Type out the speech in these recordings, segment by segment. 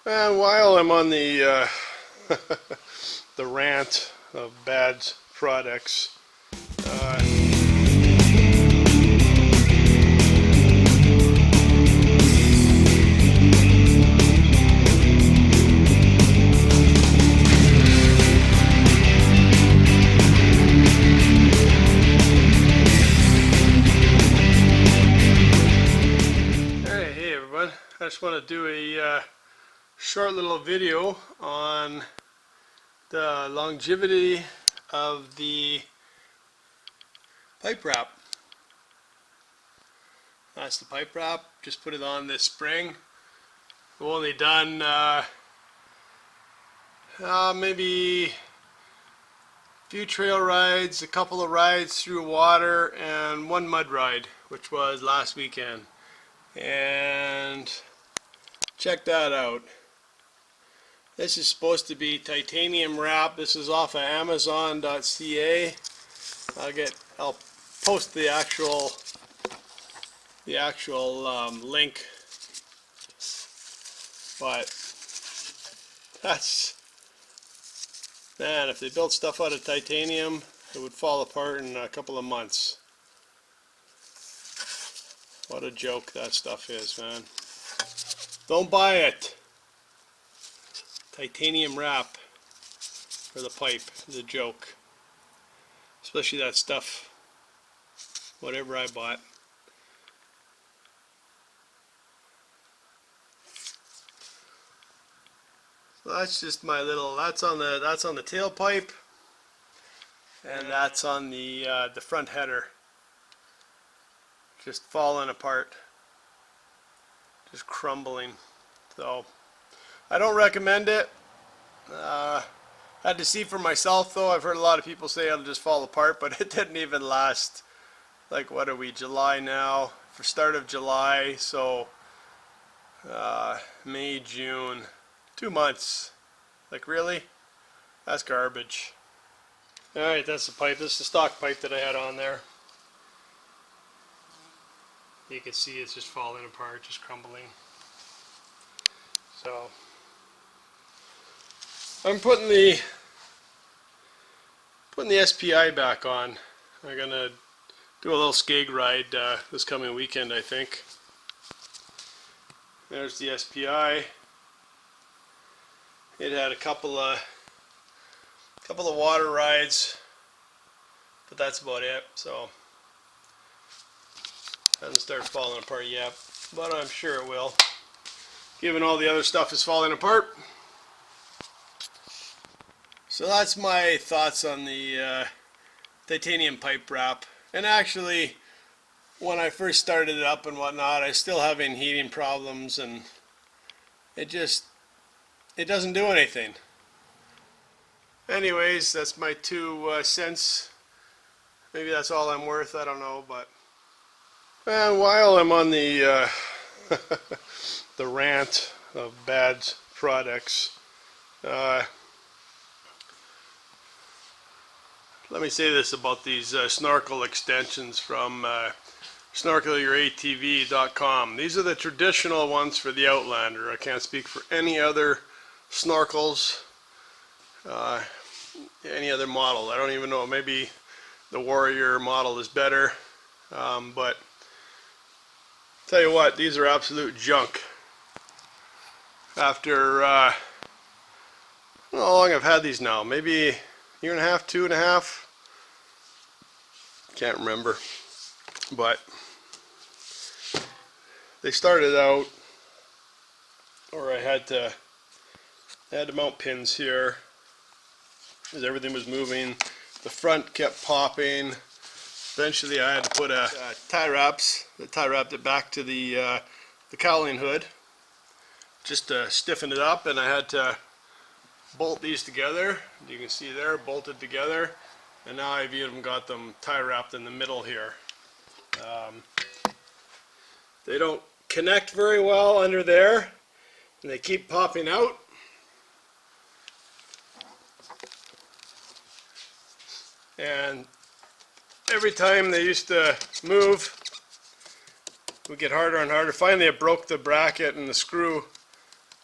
And while I'm on the the rant of bad products, hey everyone, I just want to do a short little video on the longevity of the pipe wrap. That's the pipe wrap. Just put it on this spring. I've only done maybe a few trail rides, a couple of rides through water, and one mud ride, which was last weekend. And check that out. This is supposed to be titanium wrap. This is off of Amazon.ca. I'll post the actual link. But that's, man, if they built stuff out of titanium, it would fall apart in a couple of months. What a joke that stuff is, man. Don't buy it. Titanium wrap for the pipe is a joke. Especially that stuff, whatever I bought. So that's just my little, that's on the tailpipe, and that's on the front header. Just falling apart. Just crumbling. So I don't recommend it. Had to see for myself though. I've heard a lot of people say it'll just fall apart, but it didn't even last, like, what are we, July now? For start of July, so May, June, 2 months. Like, really? That's garbage. Alright, that's the pipe. This is the stock pipe that I had on there. You can see it's just falling apart, just crumbling. So I'm putting the SPI back on. I'm gonna do a little skeg ride this coming weekend, I think. There's the SPI. It had a couple of water rides, but that's about it. So hasn't started falling apart yet, but I'm sure it will, given all the other stuff is falling apart. So that's my thoughts on the titanium pipe wrap. And actually, when I first started it up and whatnot, I was still having heating problems, and it doesn't do anything. Anyways, that's my 2 cents. Maybe that's all I'm worth, I don't know. But and while I'm on the the rant of bad products, let me say this about these Snorkel extensions from SnorkelYourATV.com. These are the traditional ones for the Outlander. I can't speak for any other snorkels, any other model. I don't even know, maybe the Warrior model is better, but tell you what, these are absolute junk. After I don't know how long I've had these now, maybe a year and a half, 2.5, can't remember, but they started out, or I had to mount pins here because everything was moving. The front kept popping. Eventually I had to put tie wrapped it back to the cowling hood just to stiffen it up, and I had to bolt these together. You can see there, bolted together, and now I've even got them tie wrapped in the middle here. They don't connect very well under there, and they keep popping out. And every time they used to move, it would get harder and harder. Finally, it broke the bracket and the screw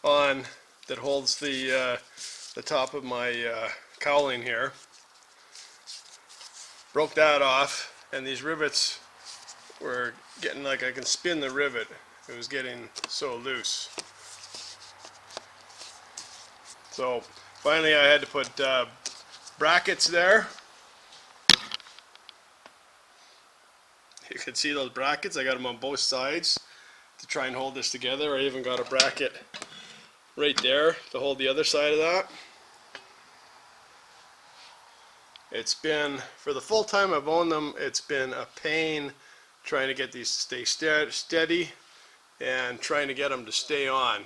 on that holds the top of my cowling here. Broke that off, and these rivets were getting like I can spin the rivet. It was getting so loose. So finally I had to put brackets there. You can see those brackets. I got them on both sides to try and hold this together. I even got a bracket right there to hold the other side of that. It's been, for the full time I've owned them, it's been a pain trying to get these to stay steady and trying to get them to stay on.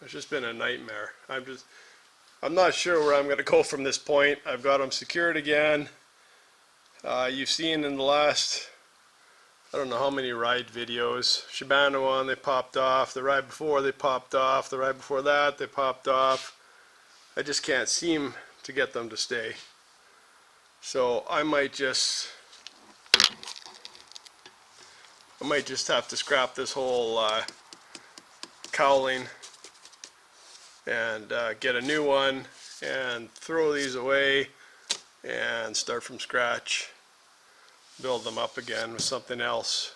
It's just been a nightmare. I'm not sure where I'm going to go from this point. I've got them secured again. You've seen in the last, I don't know how many ride videos, Shibano one, they popped off. The ride before, they popped off. The ride before that, they popped off. I just can't seem to get them to stay. So I might just have to scrap this whole cowling and get a new one and throw these away and start from scratch, build them up again with something else,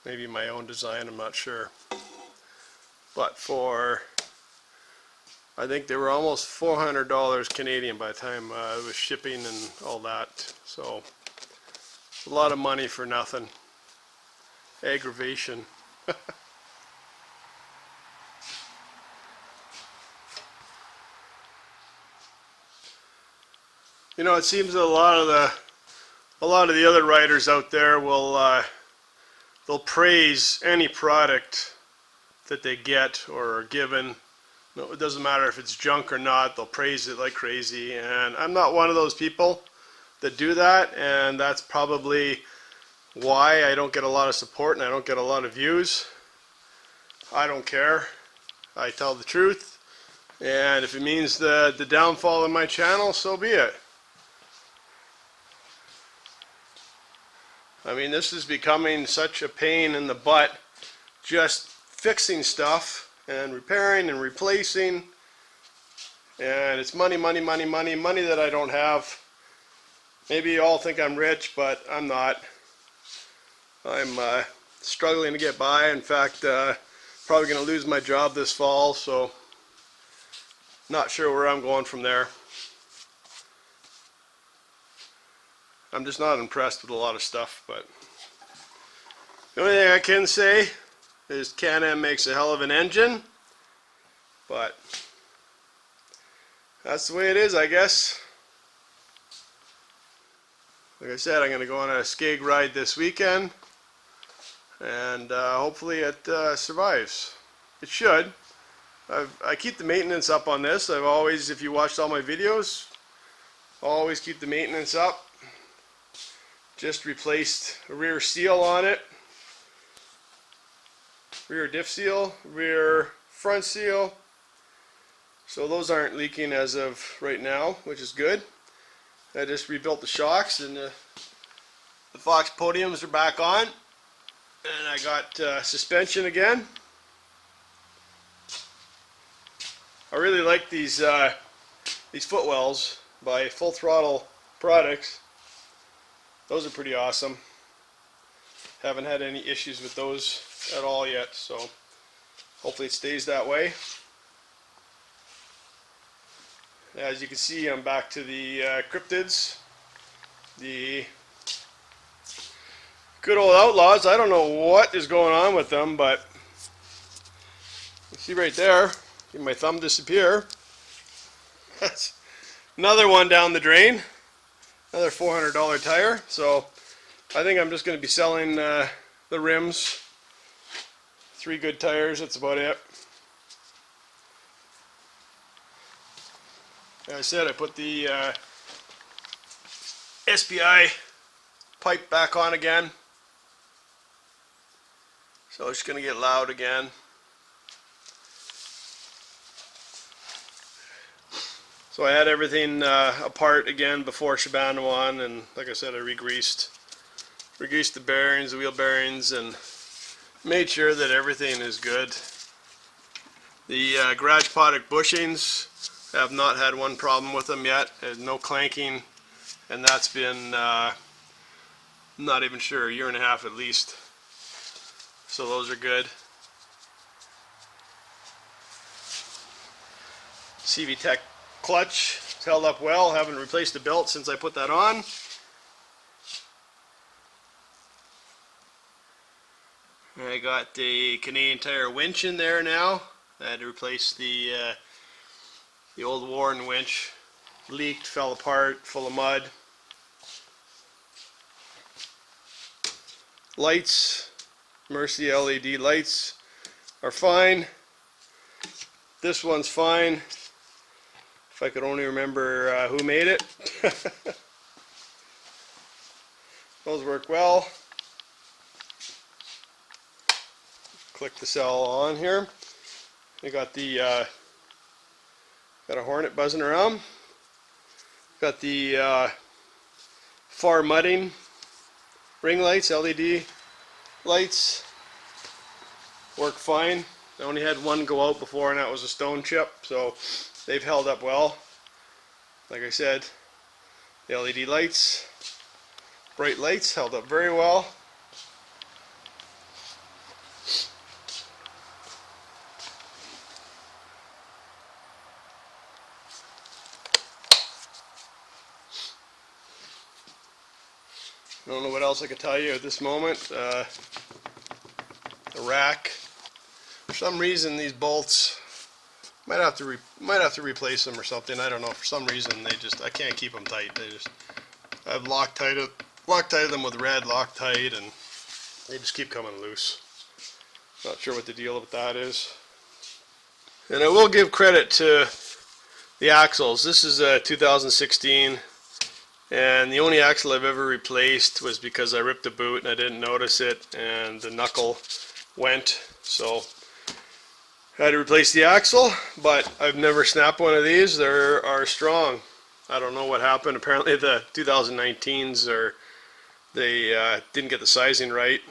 maybe my own design, I'm not sure. But for, I think they were almost $400 Canadian by the time it was shipping and all that, so a lot of money for nothing. Aggravation. You know, it seems that a lot of the other writers out there will they'll praise any product that they get or are given. No, it doesn't matter if it's junk or not, they'll praise it like crazy, and I'm not one of those people that do that, and that's probably why I don't get a lot of support and I don't get a lot of views. I don't care. I tell the truth, and if it means the downfall of my channel, so be it. I mean, this is becoming such a pain in the butt, just fixing stuff and repairing and replacing, and it's money, money, money, money, money that I don't have. Maybe you all think I'm rich, but I'm not. I'm struggling to get by. In fact, probably going to lose my job this fall, so not sure where I'm going from there. I'm just not impressed with a lot of stuff, but the only thing I can say is Can Am makes a hell of an engine, but that's the way it is, I guess. Like I said, I'm going to go on a skeg ride this weekend, and hopefully it survives. It should. I keep the maintenance up on this. I've always, if you watched all my videos, always keep the maintenance up. Just replaced a rear seal on it, rear diff seal, rear front seal, so those aren't leaking as of right now, which is good. I just rebuilt the shocks, and the Fox podiums are back on, and I got suspension again. I really like these footwells by Full Throttle Products. Those are pretty awesome. Haven't had any issues with those at all yet, so hopefully it stays that way. As you can see, I'm back to the cryptids, the good old Outlaws. I don't know what is going on with them, but you see right there, see my thumb disappear. That's another one down the drain. Another $400 tire, so I think I'm just going to be selling the rims. 3 good tires, that's about it. Like I said, I put the SPI pipe back on again, so it's going to get loud again. So I had everything apart again before Shibano on, and like I said, I re-greased the bearings, the wheel bearings, and made sure that everything is good. The garage product bushings, have not had one problem with them yet. There's no clanking, and that's been not even sure, a year and a half at least. So those are good. CV Tech clutch, it's held up well. Haven't replaced the belt since I put that on. I got the Canadian Tire winch in there now. I had to replace the old Warren winch. Leaked, fell apart, full of mud. Lights, Mercy LED lights are fine. This one's fine. If I could only remember who made it. Those work well. Click the cell on here. I got the got a Hornet buzzing around. Got the far mudding ring lights, LED lights. Work fine. I only had one go out before, and that was a stone chip, so they've held up well. Like I said, the LED lights, bright lights, held up very well. I don't know what else I could tell you at this moment. The rack. For some reason, these bolts might have to replace them or something. I don't know. For some reason, I can't keep them tight. I've Loctited them with red Loctite, and they just keep coming loose. Not sure what the deal with that is. And I will give credit to the axles. This is a 2016. And the only axle I've ever replaced was because I ripped the boot and I didn't notice it, and the knuckle went, so I had to replace the axle. But I've never snapped one of these. They are strong. I don't know what happened. Apparently the 2019s they didn't get the sizing right.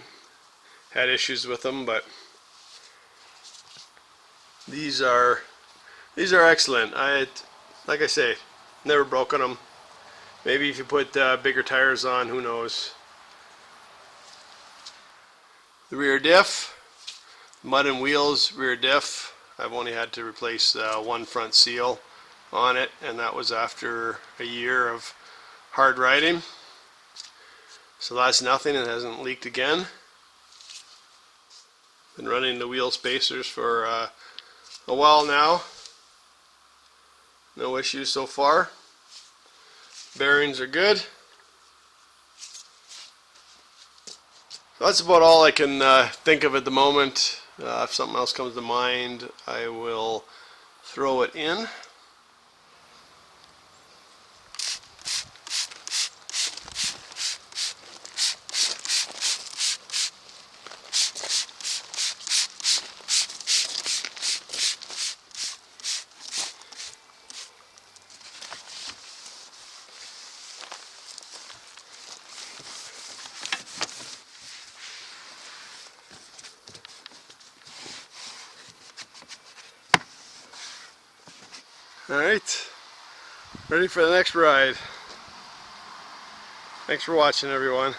Had issues with them, but these are excellent. Like I say, never broken them. Maybe if you put bigger tires on, who knows. The rear diff, mud and wheels rear diff. I've only had to replace one front seal on it, and that was after a year of hard riding. So that's nothing, it hasn't leaked again. Been running the wheel spacers for a while now. No issues so far. Bearings are good. That's about all I can think of at the moment. If something else comes to mind, I will throw it in. Alright, ready for the next ride. Thanks for watching, everyone.